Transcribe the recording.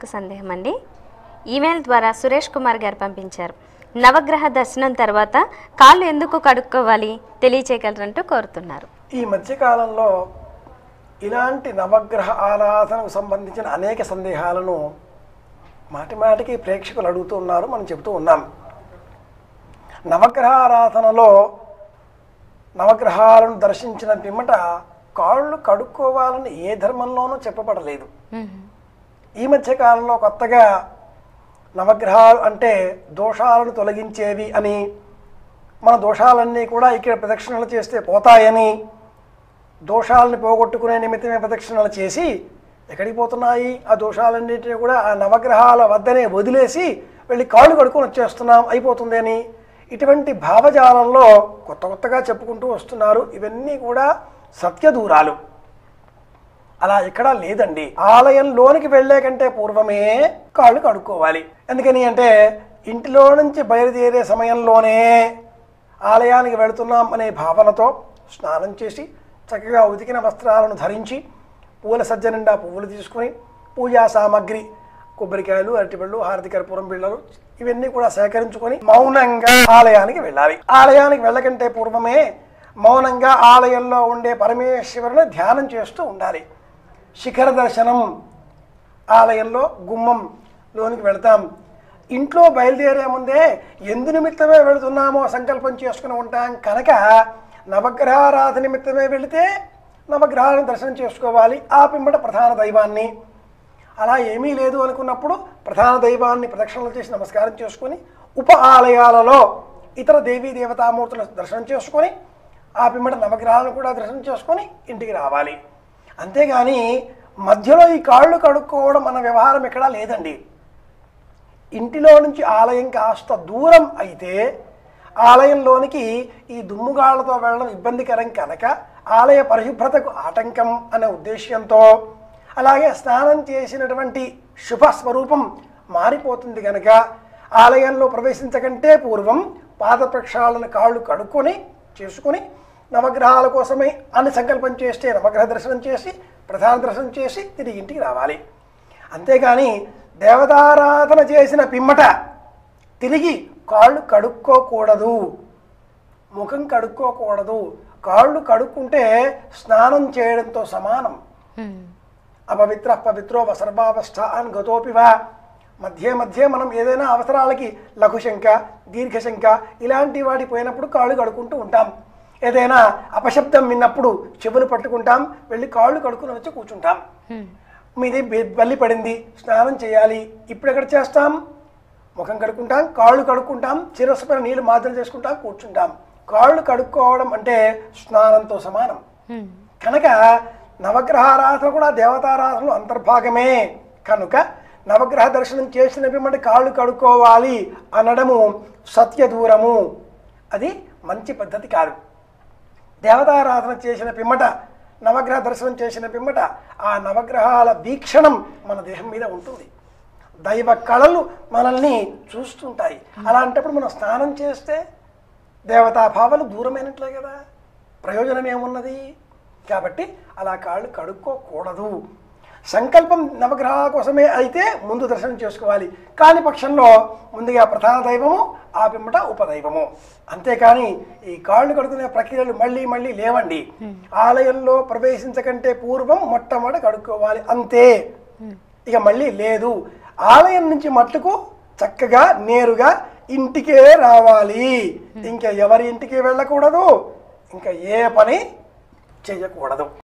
ఒక సందేహం అండి. ఈమెయిల్ ద్వారా సురేష్ కుమార్ గారు పంపించారు. నవగ్రహ దర్శనం తర్వాత కాళ్ళు ఎందుకు కడుక్కోవాలి తెలియచేయగలరంటూ కోరుతున్నారు. ఈ మధ్యకాలంలో ఇలాంటి నవగ్రహ ఆరాధనకు సంబంధించిన అనేక సందేహాలను మాటిమాటికి ప్రేక్షకులు అడుగుతున్నారు, మనం చెబుతూ ఉన్నాం. నవగ్రహ ఆరాధనలో నవగ్రహాలను దర్శించిన పిమ్మట కాళ్ళు కడుక్కోవాలని ఏ ధర్మంలోనూ చెప్పబడలేదు. ఈ మధ్య కాలంలో కొత్తగా నవగ్రహాలు అంటే దోషాలను తొలగించేవి అని, మన దోషాలన్నీ కూడా ఇక్కడ ప్రదక్షిణలు చేస్తే పోతాయని, దోషాలను పోగొట్టుకునే నిమిత్తమే ప్రదక్షిణలు చేసి ఎక్కడికి పోతున్నాయి ఆ దోషాలన్నింటినీ కూడా ఆ నవగ్రహాల వద్దనే వదిలేసి వెళ్ళి కాళ్ళు కడుక్కొని వచ్చేస్తున్నాం అయిపోతుంది అని, ఇటువంటి భావజాలంలో కొత్తగా చెప్పుకుంటూ వస్తున్నారు. ఇవన్నీ కూడా సత్యదూరాలు. అలా ఎక్కడా లేదండి. ఆలయంలోనికి వెళ్లే కంటే పూర్వమే కాళ్ళు కడుక్కోవాలి. ఎందుకని అంటే ఇంటిలో నుంచి బయలుదేరే సమయంలోనే ఆలయానికి వెళుతున్నాం అనే భావనతో స్నానం చేసి చక్కగా ఉతికిన వస్త్రాలను ధరించి పూల సజ్జ నిండా పువ్వులు తీసుకుని పూజా సామాగ్రి కొబ్బరికాయలు, అరటిపళ్ళు, హారతి కర్పూరం బిళ్ళలు ఇవన్నీ కూడా సేకరించుకొని మౌనంగా ఆలయానికి వెళ్ళాలి. ఆలయానికి వెళ్ళకంటే పూర్వమే మౌనంగా ఆలయంలో ఉండే పరమేశ్వరుని ధ్యానం చేస్తూ ఉండాలి. శిఖర దర్శనం, ఆలయంలో గుమ్మంలోనికి వెళతాం. ఇంట్లో బయలుదేరే ముందే ఎందు నిమిత్తమే వెళుతున్నామో సంకల్పం చేసుకుని ఉంటాం కనుక నవగ్రహారాధన నిమిత్తమే వెళితే నవగ్రహాలను దర్శనం చేసుకోవాలి. ఆ పిమ్మట ప్రధాన దైవాన్ని, అలా ఏమీ లేదు అనుకున్నప్పుడు ప్రధాన దైవాన్ని ప్రదక్షిణలు చేసి నమస్కారం చేసుకొని ఉప ఆలయాలలో ఇతర దేవీ దేవతామూర్తులను దర్శనం చేసుకొని ఆ పిమ్మట నవగ్రహాలను కూడా దర్శనం చేసుకొని ఇంటికి రావాలి. అంతేగాని మధ్యలో ఈ కాళ్ళు కడుక్కోవడం అన్న వ్యవహారం ఎక్కడా లేదండి. ఇంటిలో నుంచి ఆలయం కాస్త దూరం అయితే ఆలయంలోనికి ఈ దుమ్ముగాళ్లతో వెళ్ళడం ఇబ్బందికరం కనుక ఆలయ పరిశుభ్రతకు ఆటంకం అనే ఉద్దేశ్యంతో, అలాగే స్నానం చేసినటువంటి శుభస్వరూపం మారిపోతుంది కనుక ఆలయంలో ప్రవేశించకంటే పూర్వం పాద ప్రక్షాళన కాళ్ళు కడుక్కొని చేసుకొని నవగ్రహాల కోసమే అని సంకల్పం చేస్తే నవగ్రహ దర్శనం చేసి ప్రధాన దర్శనం చేసి తిరిగి ఇంటికి రావాలి. అంతేగాని దేవతారాధన చేసిన పిమ్మట తిరిగి కాళ్ళు కడుక్కోకూడదు, ముఖం కడుక్కోకూడదు. కాళ్ళు కడుక్కుంటే స్నానం చేయడంతో సమానం. అపవిత్ర పవిత్రో వసర్వావస్థ అని గతోపివా. మధ్య మనం ఏదైనా అవసరాలకి లఘుశంక, దీర్ఘశంక ఇలాంటి వాటి పోయినప్పుడు కాళ్ళు కడుక్కుంటూ ఉంటాం. ఏదైనా అపశబ్దం విన్నప్పుడు చెవులు పట్టుకుంటాం, వెళ్ళి కాళ్ళు కడుక్కుని వచ్చి కూర్చుంటాం. మీది బల్లి పడింది, స్నానం చేయాలి, ఇప్పుడు ఎక్కడ చేస్తాం? ముఖం కడుక్కుంటాం, కాళ్ళు కడుక్కుంటాం, శిరస్సు పైన నీళ్లు మాత్రలు చేసుకుంటాం, కూర్చుంటాం. కాళ్ళు కడుక్కోవడం అంటే స్నానంతో సమానం. కనుక నవగ్రహారాధన కూడా దేవతారాధనలు అంతర్భాగమే కనుక నవగ్రహ దర్శనం చేసిన పిమ్మట కాళ్ళు కడుక్కోవాలి అనడము సత్యదూరము. అది మంచి పద్ధతి కాదు. దేవతారాధన చేసిన పిమ్మట నవగ్రహ దర్శనం చేసిన పిమ్మట ఆ నవగ్రహాల వీక్షణం మన దేహం మీద ఉంటుంది. దైవ కళలు మనల్ని చూస్తుంటాయి. అలాంటప్పుడు మనం స్నానం చేస్తే దేవతాభావాలు దూరమైనట్లే కదా, ప్రయోజనం ఏమున్నది? కాబట్టి అలా కాళ్ళు కడుక్కోకూడదు. సంకల్పం నవగ్రహాల కోసమే అయితే ముందు దర్శనం చేసుకోవాలి. కాని పక్షంలో ముందుగా ప్రధాన దైవము, ఆ పిమ్మట ఉపదైవము. అంతేకాని ఈ కాళ్ళు కడుక్కునే ప్రక్రియలు మళ్ళీ లేవండి. ఆలయంలో ప్రవేశించకంటే పూర్వం మొట్టమొదట కడుక్కోవాలి, అంతే. ఇక మళ్ళీ లేదు. ఆలయం నుంచి మట్టుకు చక్కగా నేరుగా ఇంటికే రావాలి. ఇంకా ఎవరి ఇంటికి వెళ్ళకూడదు, ఇంకా ఏ పని చేయకూడదు.